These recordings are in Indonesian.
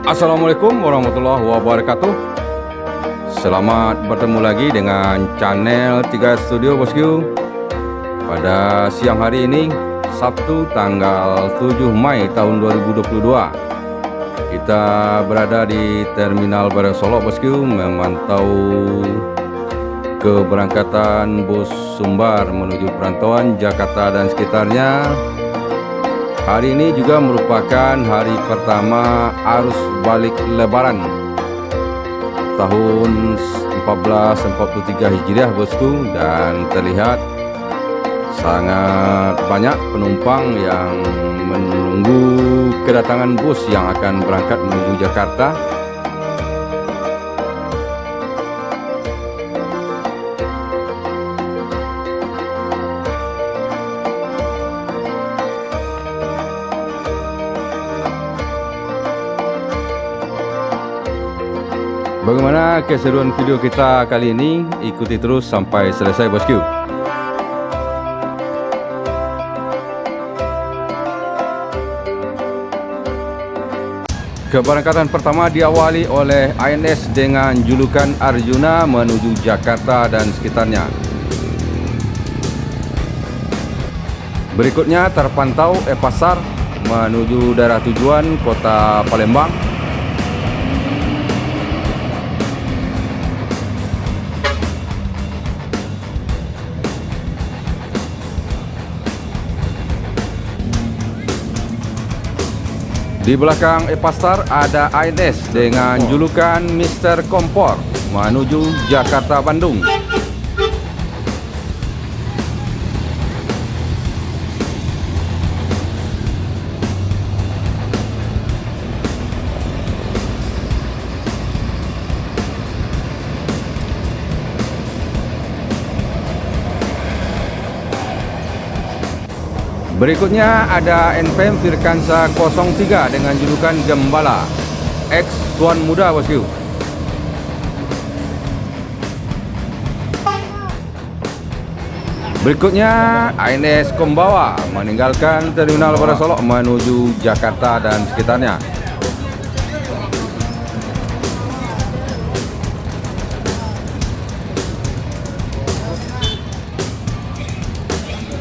Assalamualaikum warahmatullahi wabarakatuh. Selamat bertemu lagi dengan channel 3 Studio bosku. Pada siang hari ini, Sabtu tanggal 7 Mei tahun 2022, kita berada di Terminal Baru Solok bosku, memantau keberangkatan bus Sumbar menuju perantauan Jakarta dan sekitarnya. Hari ini juga merupakan hari pertama arus balik Lebaran tahun 1443 Hijriah bosku, dan terlihat sangat banyak penumpang yang menunggu kedatangan bus yang akan berangkat menuju Jakarta. Bagaimana keseruan video kita kali ini? Ikuti terus sampai selesai bosku. Keberangkatan pertama diawali oleh ANS dengan julukan Arjuna menuju Jakarta dan sekitarnya. Berikutnya terpantau Pasar menuju daerah tujuan kota Palembang. Di belakang Pasar ada ANS dengan julukan Mr. Kompor menuju Jakarta Bandung. Berikutnya ada NPM Firkansa 03 dengan julukan Gembala X Tuan Muda bosku. Berikutnya ANS Kombawa meninggalkan Terminal Baru Solok menuju Jakarta dan sekitarnya.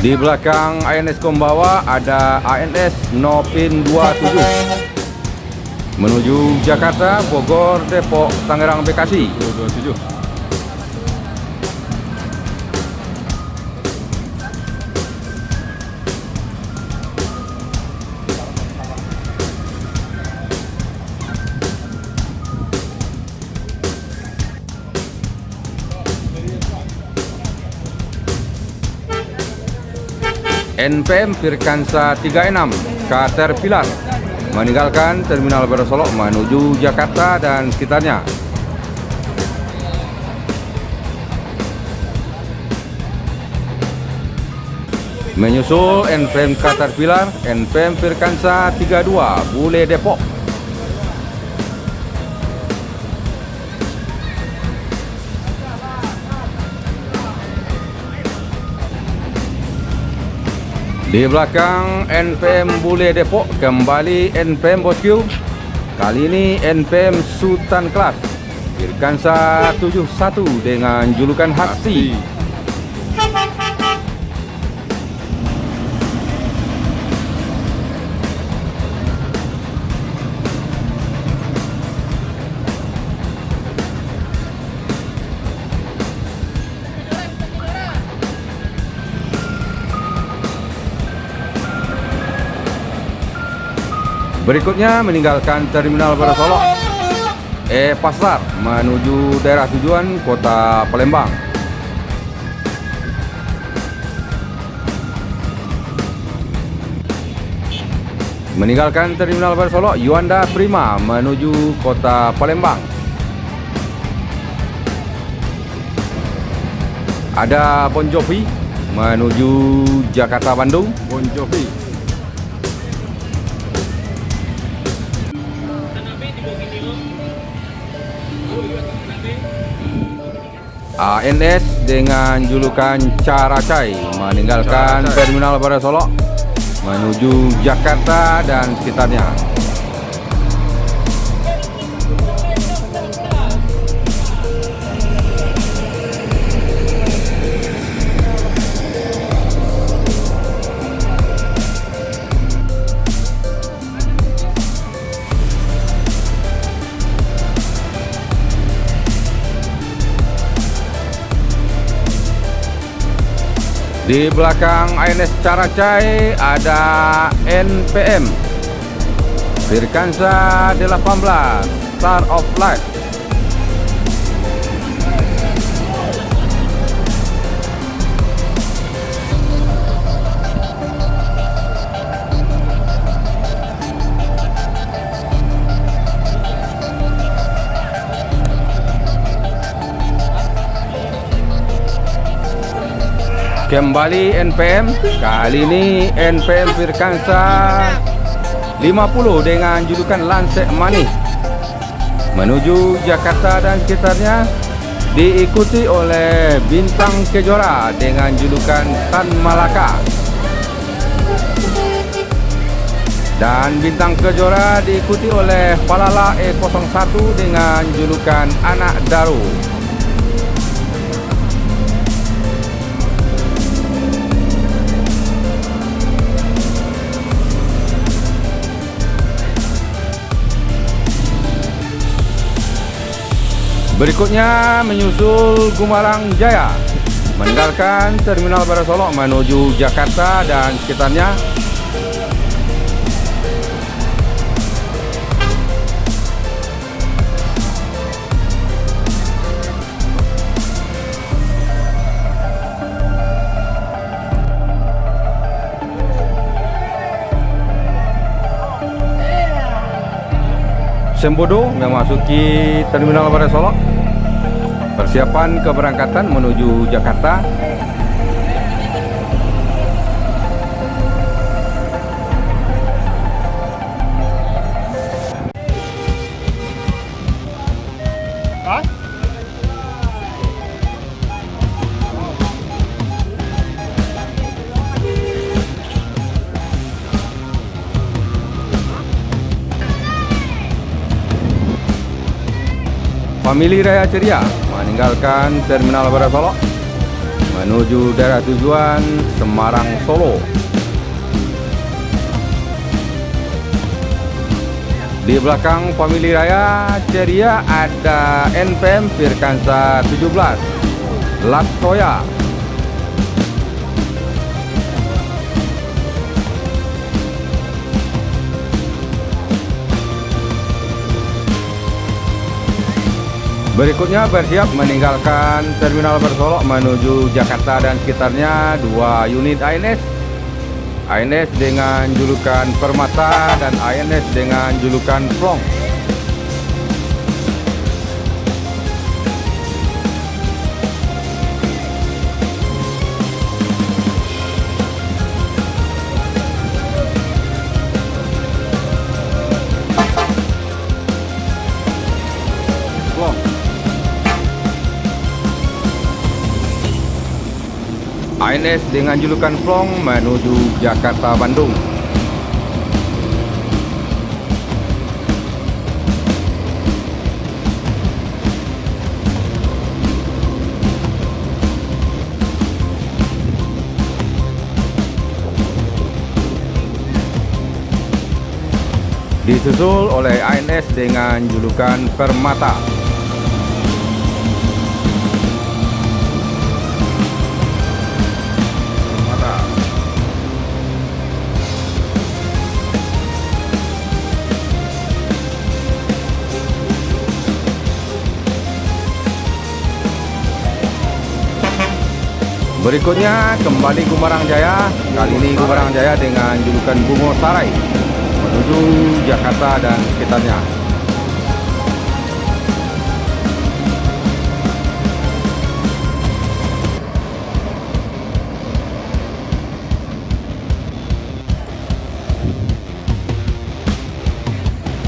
Di belakang ANS Kombawa ada ANS Nopin 27 menuju Jakarta, Bogor, Depok, Tangerang, Bekasi. 27. NPM Firkansa 36 Caterpillar meninggalkan Terminal Baru Solok menuju Jakarta dan sekitarnya. Menyusul NPM Caterpillar, NPM Firkansa 32 Bule Depok. Di belakang NPM Bule Depok kembali NPM bosku. Kali ini NPM Sultan Kelas Firkansa 71 dengan julukan Hasti. Berikutnya meninggalkan Terminal Baru Solok Pasar menuju daerah tujuan kota Palembang. Meninggalkan Terminal Baru Solok Yuanda Prima menuju kota Palembang. Ada Bon Jovi menuju Jakarta Bandung. Bon Jovi. ANS dengan julukan Caracai meninggalkan Terminal Baru Solok menuju Jakarta dan sekitarnya. Di belakang ANS Caracay ada NPM Firkansa 18 Star of Light. Kembali NPM, kali ini NPM Firkansa 50 dengan julukan Lansek Manis menuju Jakarta dan sekitarnya, diikuti oleh Bintang Kejora dengan julukan Tan Malaka. Dan Bintang Kejora diikuti oleh Falala E01 dengan julukan Anak Daru. Berikutnya menyusul Gumarang Jaya meninggalkan Terminal Barat Solok menuju Jakarta dan sekitarnya. Sembodo memasuki Terminal Barat Solok. Persiapan keberangkatan menuju Jakarta. Famili Raya Ceria meninggalkan Terminal Barat Solok menuju daerah tujuan Semarang Solo. Di belakang Famili Raya Ceria ada NPM Firkansa 17 Latoya. Berikutnya bersiap meninggalkan Terminal Barat Solok menuju Jakarta dan sekitarnya 2 unit ANS. ANS dengan julukan Permata dan ANS dengan julukan Plong. ANS dengan julukan Plong menuju Jakarta Bandung. Disusul oleh ANS dengan julukan Permata. Berikutnya kembali Gumarang Jaya, kali ini Gumarang Jaya dengan julukan Bungo Sarai menuju Jakarta dan sekitarnya.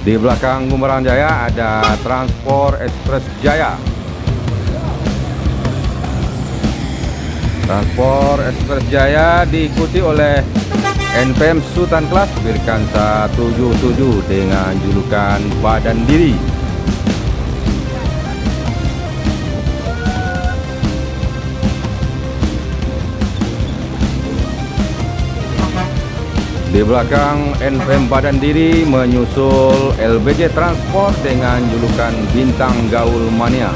Di belakang Gumarang Jaya ada Transport Express Jaya. Transport Express Jaya diikuti oleh NPM Sultan Kelas Firkansa 77 dengan julukan Badan Diri. Di belakang NPM Badan Diri menyusul LBJ Transport dengan julukan Bintang Gaul Mania.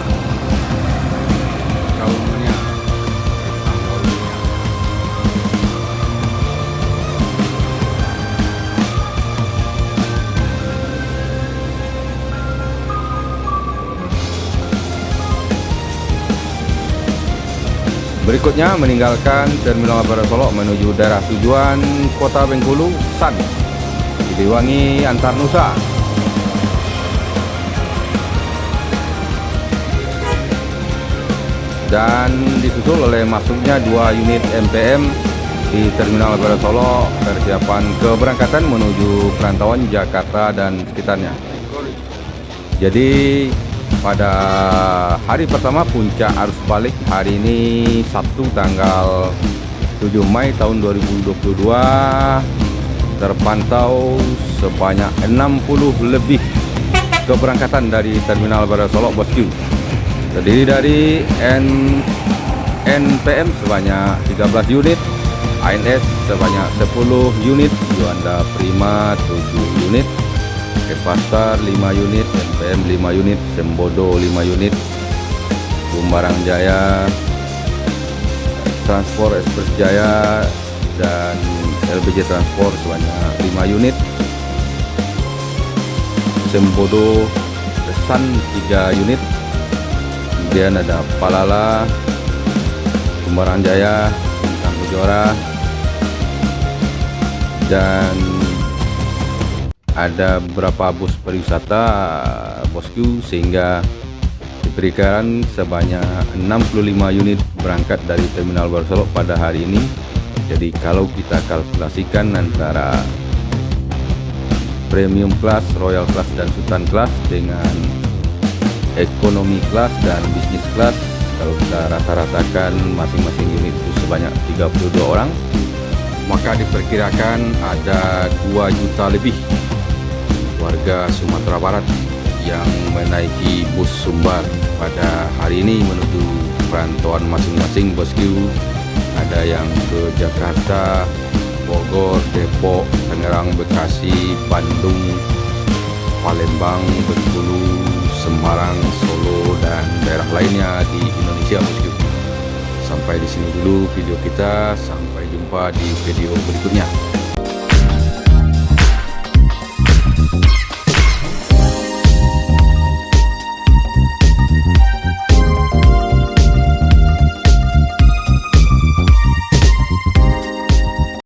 Berikutnya meninggalkan Terminal Baru Solok menuju daerah tujuan Kota Bengkulu, San, Siliwangi, Antarnusa. Dan disusul oleh masuknya 2 unit MPM di Terminal Baru Solok, persiapan keberangkatan menuju perantauan Jakarta dan sekitarnya. Jadi pada hari pertama puncak arus balik hari ini Sabtu tanggal 7 Mei tahun 2022 terpantau sebanyak 60 lebih keberangkatan dari Terminal Baru Solok, bosku. Terdiri dari NPM sebanyak 13 unit, ANS sebanyak 10 unit, Yuanda Prima 7 unit, Pasar 5 unit, NPM 5 unit, Sembodo 5 unit, Bumbarang Jaya, Transport Express Jaya, dan LBJ Transport sebanyak 5 unit, Sembodo Kesan 3 unit, kemudian ada Palala, Bumbarang Jaya, Bintang Kejora, dan ada beberapa bus pariwisata, bosku, sehingga diberikan sebanyak 65 unit berangkat dari Terminal Baru Solok pada hari ini. Jadi kalau kita kalkulasikan antara Premium Class, Royal Class, dan Sultan Class dengan Economy Class dan Business Class, kalau kita rata-ratakan masing-masing unit itu sebanyak 32 orang, maka diperkirakan ada 2 juta lebih warga Sumatera Barat yang menaiki bus Sumbar pada hari ini menuju perantauan masing-masing, bosku. Ada yang ke Jakarta, Bogor, Depok, Tangerang, Bekasi, Bandung, Palembang, Bengkulu, Semarang, Solo, dan daerah lainnya di Indonesia, bosku. Sampai di sini dulu video kita, sampai jumpa di video berikutnya.